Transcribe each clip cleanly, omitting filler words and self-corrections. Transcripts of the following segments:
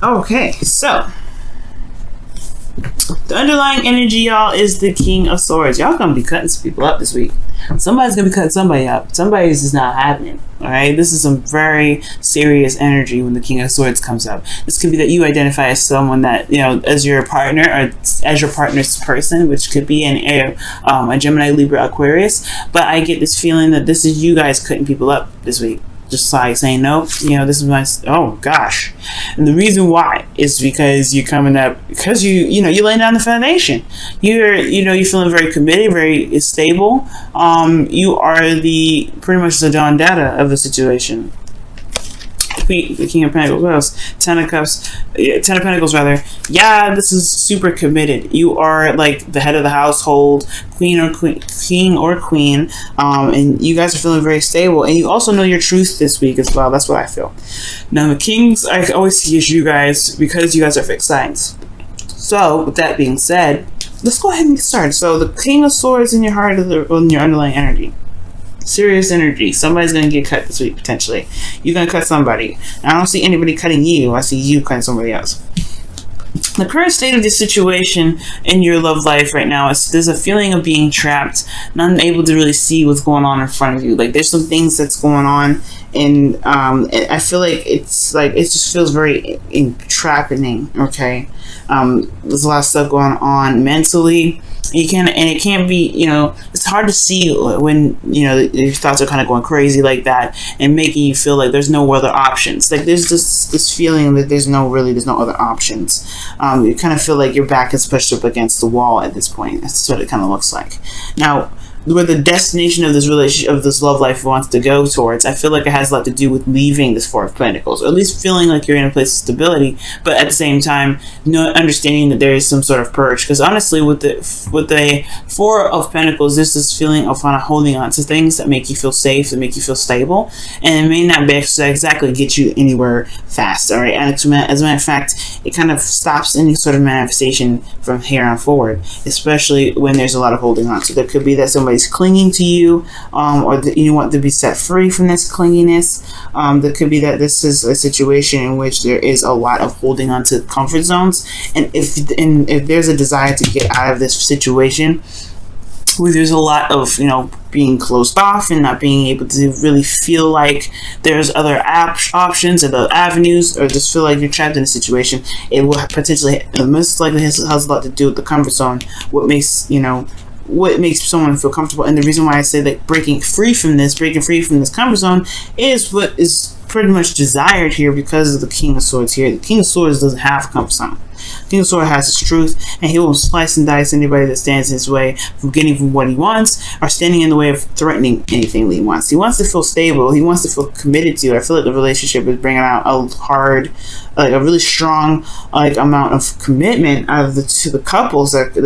Okay, so the underlying energy, y'all, is the King of Swords. Y'all gonna be cutting some people up this week. Somebody's gonna be cutting somebody up. Somebody's just not happening. All right, this is some very serious energy when the King of Swords comes up. This could be that you identify as someone that, you know, as your partner or as your partner's person, which could be a Gemini, Libra, Aquarius. But I get this feeling that this is you guys cutting people up this week. Just like saying, no, you know, this is my, oh gosh. And the reason why is because you're coming up, because you're laying down the foundation. You're feeling very committed, very stable. You are pretty much the Don Dada of the situation. The King of Pentacles, what else? Ten of Pentacles rather. Yeah, this is super committed. You are like the head of the household, king or queen, and you guys are feeling very stable. And you also know your truth this week as well. That's what I feel. Now the Kings, I always see as you guys, because you guys are fixed signs. So with that being said, let's go ahead and get started. So the King of Swords in your heart, in your underlying energy. Serious energy. Somebody's going to get cut this week, potentially. You're going to cut somebody. And I don't see anybody cutting you. I see you cutting somebody else. The current state of the situation in your love life right now is there's a feeling of being trapped, not able to really see what's going on in front of you. Like there's some things that's going on, and I feel like it just feels very entrapping. Okay, there's a lot of stuff going on mentally. It can't be, it's hard to see when, your thoughts are kind of going crazy like that and making you feel like there's no other options. Like there's this feeling that there's no other options. You kind of feel like your back is pushed up against the wall at this point. That's what it kind of looks like. Now, where the destination of this relationship, of this love life wants to go towards, I feel like it has a lot to do with leaving this Four of Pentacles, or at least feeling like you're in a place of stability, but at the same time, understanding that there is some sort of purge. Because honestly, with the Four of Pentacles, there's this feeling of kind of holding on to things that make you feel safe, that make you feel stable, and it may not be exactly get you anywhere fast. All right, and as a matter of fact, it kind of stops any sort of manifestation from here on forward, especially when there's a lot of holding on. So there could be that somebody clinging to you, or that you want to be set free from this clinginess. There could be that this is a situation in which there is a lot of holding on to comfort zones, and if there's a desire to get out of this situation where there's a lot of being closed off and not being able to really feel like there's other options or the avenues, or just feel like you're trapped in a situation, it will potentially, most likely has a lot to do with the comfort zone. What makes someone feel comfortable. And the reason why I say that breaking free from this comfort zone is what is pretty much desired here, because of the King of Swords here. The King of Swords doesn't have a comfort zone. The King of Swords has his truth, and he will slice and dice anybody that stands in his way from getting from what he wants, or standing in the way of threatening anything that he wants. He wants to feel stable. He wants to feel committed to. I feel like the relationship is bringing out a really strong amount of commitment out of the couples that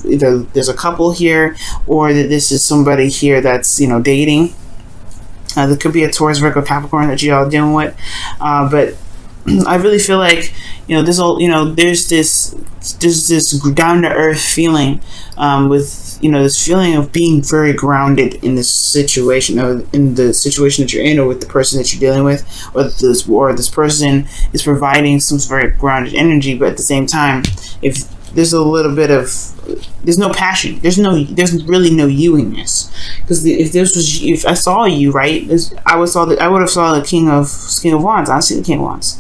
either there's a couple here, or that this is somebody here that's dating. There could be a Taurus, Virgo, Capricorn that you all dealing with, but I really feel like there's this down to earth feeling with this feeling of being very grounded in this situation, or in the situation that you're in, or with the person that you're dealing with, or this person is providing some very grounded energy. But at the same time, if there's a little bit of, there's no passion, there's really no you in this, because if I saw you, right, I would have saw the King of Wands. I see the King of Wands.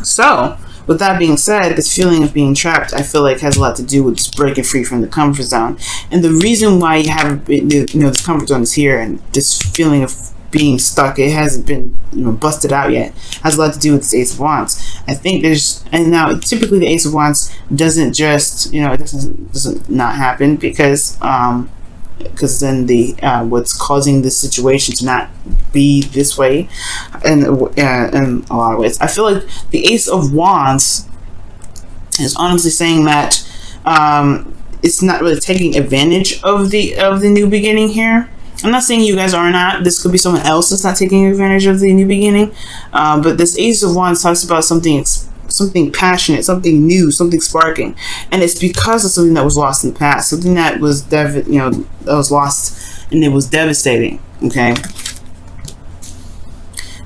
So with that being said, this feeling of being trapped, I feel like has a lot to do with just breaking free from the comfort zone. And the reason why you haven't been, this comfort zone is here, and this feeling of being stuck, it hasn't been busted out yet, has a lot to do with this Ace of Wands. I think and now typically the Ace of Wands doesn't just it doesn't not happen, because then what's causing this situation to not be this way, and in a lot of ways, I feel like the Ace of Wands is honestly saying that it's not really taking advantage of the new beginning here. I'm not saying you guys are not. This could be someone else that's not taking advantage of the new beginning. But this Ace of Wands talks about something passionate, something new, something sparking, and it's because of something that was lost in the past, something that was that was lost, and it was devastating. Okay.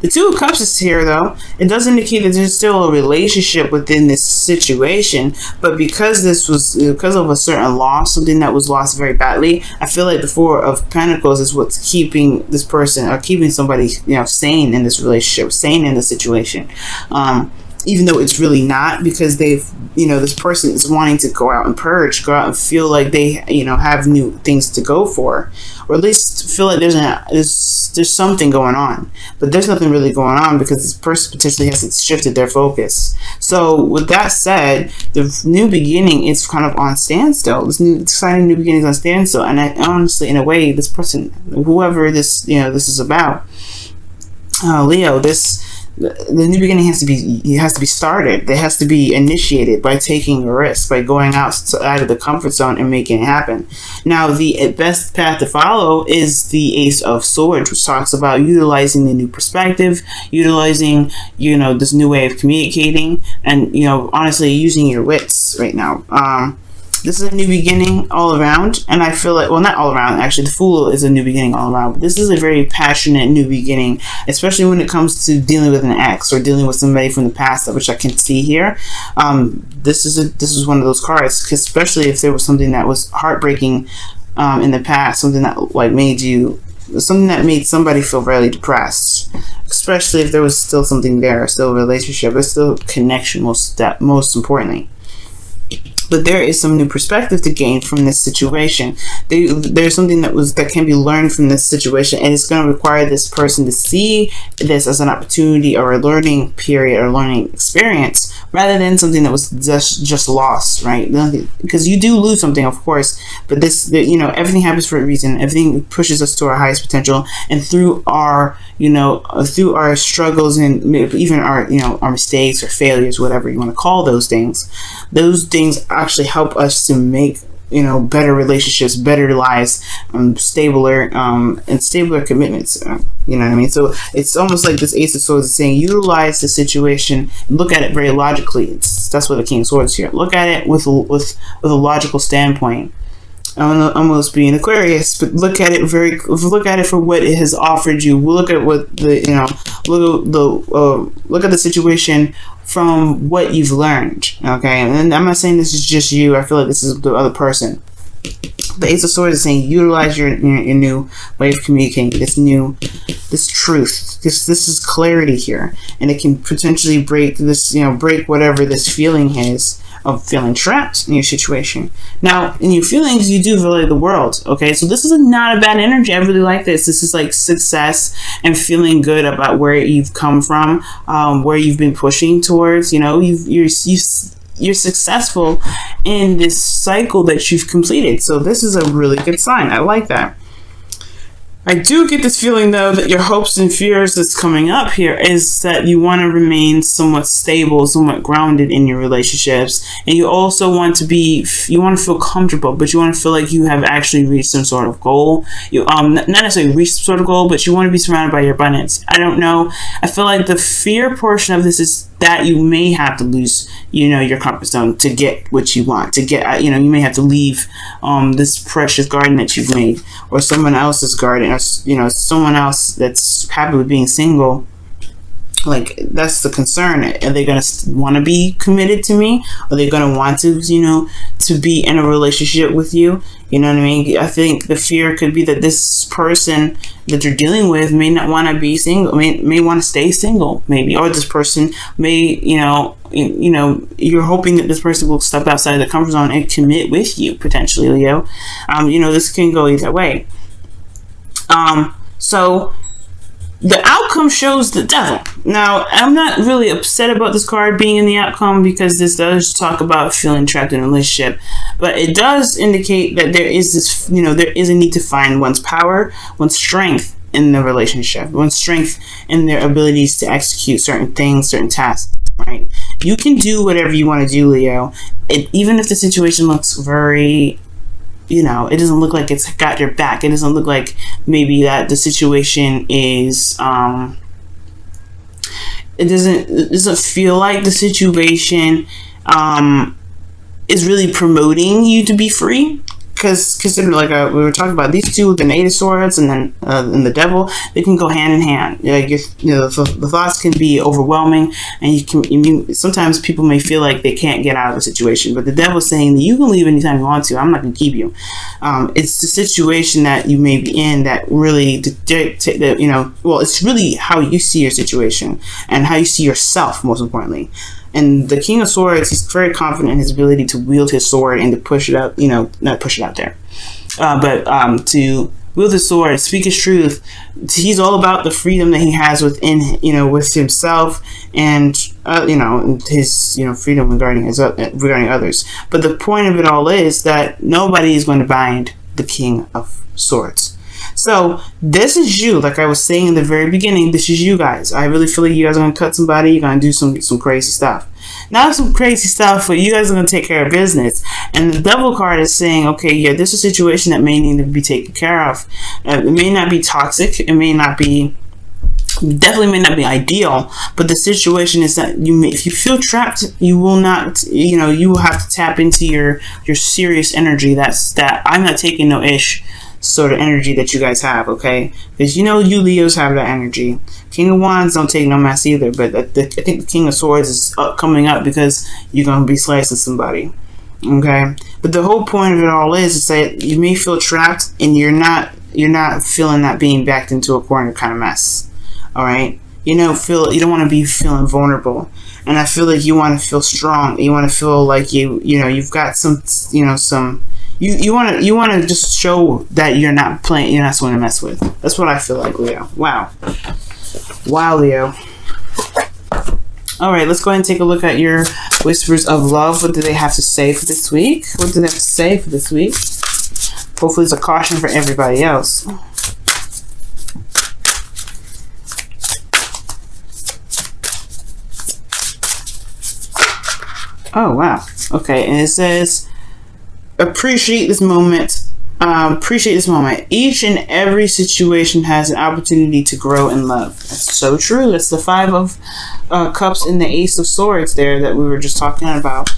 The Two of Cups is here, though. It does indicate that there's still a relationship within this situation, but because of a certain loss, something that was lost very badly, I feel like the Four of Pentacles is what's keeping this person, or keeping somebody, sane in this relationship, sane in the situation. Even though it's really not, because they've, this person is wanting to go out and purge, go out and feel like they, have new things to go for, or at least feel like there's something going on. But there's nothing really going on, because this person potentially hasn't shifted their focus. So with that said, the new beginning is kind of on standstill. This new exciting new beginning is on standstill, and I honestly, in a way, this person, whoever this this is about, Leo, the new beginning has to be started. It has to be initiated by taking a risk, by going out of the comfort zone and making it happen. Now, the best path to follow is the Ace of Swords, which talks about utilizing the new perspective, utilizing, this new way of communicating, and, honestly, using your wits right now. This is a new beginning all around, and I feel like, well, not all around, actually, the Fool is a new beginning all around, but this is a very passionate new beginning, especially when it comes to dealing with an ex or dealing with somebody from the past, which I can see here. This is one of those cards, especially if there was something that was heartbreaking in the past, something that made somebody feel really depressed, especially if there was still something there, still a relationship, but still connection, most importantly. But there is some new perspective to gain from this situation. There's something that can be learned from this situation, and it's going to require this person to see this as an opportunity or a learning period or learning experience, rather than something that was just lost, right? Because you do lose something, of course, but everything happens for a reason. Everything pushes us to our highest potential, and through our struggles and even our mistakes or failures, whatever you want to call those things actually help us to make better relationships, better lives, stabler commitments. You know what I mean? So it's almost like this Ace of Swords is saying, utilize the situation and look at it very logically. That's what the King of Swords is here. Look at it with a logical standpoint. I'm almost being Aquarius, but look at it for what it has offered you. We'll look at what look at the situation from what you've learned. Okay, and I'm not saying this is just you. I feel like this is the other person. The Ace of Swords is saying, utilize your new way of communicating, this truth. This is clarity here, and it can potentially break whatever this feeling is of feeling trapped in your situation. Now, in your feelings, you do relate the world. Okay, so this is not a bad energy. I really like this. This is like success and feeling good about where you've come from, where you've been pushing towards. You're successful in this cycle that you've completed. So this is a really good sign. I like that. I do get this feeling, though, that your hopes and fears that's coming up here is that you want to remain somewhat stable, somewhat grounded in your relationships. And you also want to feel comfortable, but you want to feel like you have actually reached some sort of goal. You not necessarily reached some sort of goal, but you want to be surrounded by your abundance. I don't know. I feel like the fear portion of this is that you may have to lose, your comfort zone to get what you want, to get, you may have to leave this precious garden that you've made, or someone else's garden, or, someone else that's happy with being single. Like, that's the concern. Are they going to want to be committed to me? Are they going to want to, to be in a relationship with you? You know what I mean? I think the fear could be that this person that you're dealing with may not want to be single, may want to stay single, maybe. Or this person may, you're hoping that this person will step outside of the comfort zone and commit with you, potentially, Leo. This can go either way. So the outcome shows the Devil. Now, I'm not really upset about this card being in the outcome, because this does talk about feeling trapped in a relationship. But it does indicate that there is this, there is a need to find one's power, one's strength in the relationship, one's strength in their abilities to execute certain things, certain tasks, right? You can do whatever you want to do, Leo. Even if the situation looks very, it doesn't look like it's got your back. It doesn't look like maybe that the situation is, it doesn't feel like the situation is really promoting you to be free. because like we were talking about these two, the Eight of Swords and then and the Devil, they can go hand in hand. Like the thoughts can be overwhelming, and sometimes people may feel like they can't get out of a situation, but the Devil's saying that you can leave anytime you want to. I'm not going to keep you. It's the situation that you may be in that really dictate that, well, it's really how you see your situation and how you see yourself, most importantly. And the King of Swords, he's very confident in his ability to wield his sword and to push it out, not push it out there, but to wield his sword, speak his truth. He's all about the freedom that he has within, with himself and, his, freedom regarding others. But the point of it all is that nobody is going to bind the King of Swords. So this is you, like I was saying in the very beginning, this is you guys. I really feel like you guys are going to cut somebody, you're going to do some crazy stuff. Not some crazy stuff, but you guys are going to take care of business. And the Devil card is saying, okay, yeah, this is a situation that may need to be taken care of. It may not be toxic, it may not be, definitely may not be ideal, but the situation is that if you feel trapped, you will not, you will have to tap into your serious energy. That I'm not taking no ish sort of energy that you guys have, okay? Because you Leos have that energy. King of Wands don't take no mess either, but I think the King of Swords is coming up because you're going to be slicing somebody, okay? But the whole point of it all is that you may feel trapped and you're not feeling that being backed into a corner kind of mess, all right? You don't want to be feeling vulnerable, and I feel like you want to feel strong. You want to feel like you've got some You want to just show that you're not someone to mess with. That's what I feel like, Leo. Wow, Leo. All right, let's go ahead and take a look at your whispers of love. What do they have to say for this week? What do they have to say for this week? Hopefully, it's a caution for everybody else. Oh wow. Okay, and it says, appreciate this moment. Each and every situation has an opportunity to grow in love. That's so true. That's the Five of Cups and the Ace of Swords there that we were just talking about.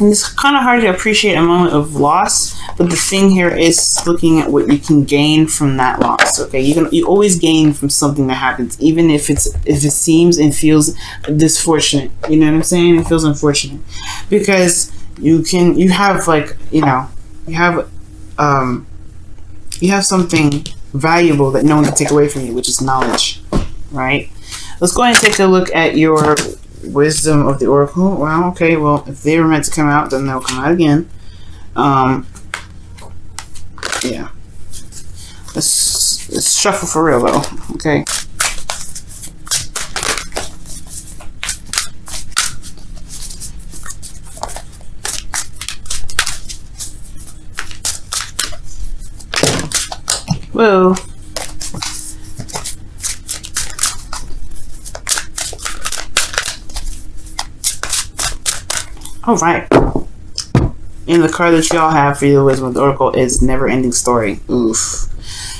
And it's kind of hard to appreciate a moment of loss, but the thing here is looking at what you can gain from that loss. Okay, you always gain from something that happens, even if it seems and feels disfortunate. You know what I'm saying? It feels unfortunate because you have something valuable that no one can take away from you, which is knowledge, right? Let's go ahead and take a look at your wisdom of the oracle. Wow, okay, well, if they were meant to come out, then they'll come out again. Yeah. Let's shuffle for real, though. Okay. Whoa. Alright. And the card that y'all have for the Wisdom of the Oracle is Never Ending Story. Oof.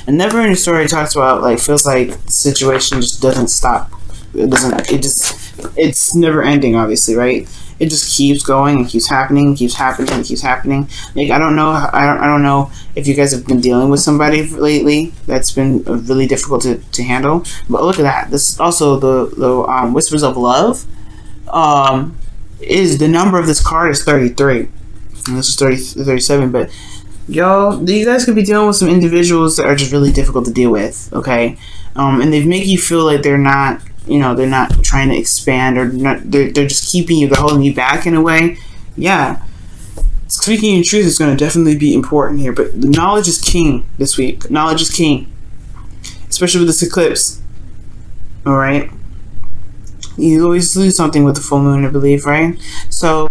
And Never Ending Story talks about, feels like the situation just doesn't stop. It's never ending, obviously, right? It just keeps going and keeps happening, keeps happening, and keeps happening. I don't know if you guys have been dealing with somebody lately that's been really difficult to handle. But look at that. This is also the Whispers of Love. Is the number of this card is 33. And this is 37, but y'all, you guys could be dealing with some individuals that are just really difficult to deal with, okay? And they make you feel like they're not trying to expand, or they're just keeping you, they're holding you back in a way. Yeah. Speaking in truth is going to definitely be important here, but the knowledge is king this week. Knowledge is king. Especially with this eclipse. Alright? You always lose something with the full moon, I believe, right? So,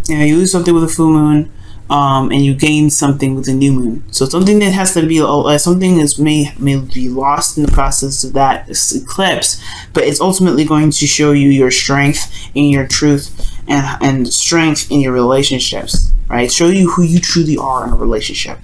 you lose something with the full moon, and you gain something with the new moon. So something that has to be, something that may be lost in the process of that eclipse, but it's ultimately going to show you your strength and your truth and strength in your relationships, right? Show you who you truly are in a relationship.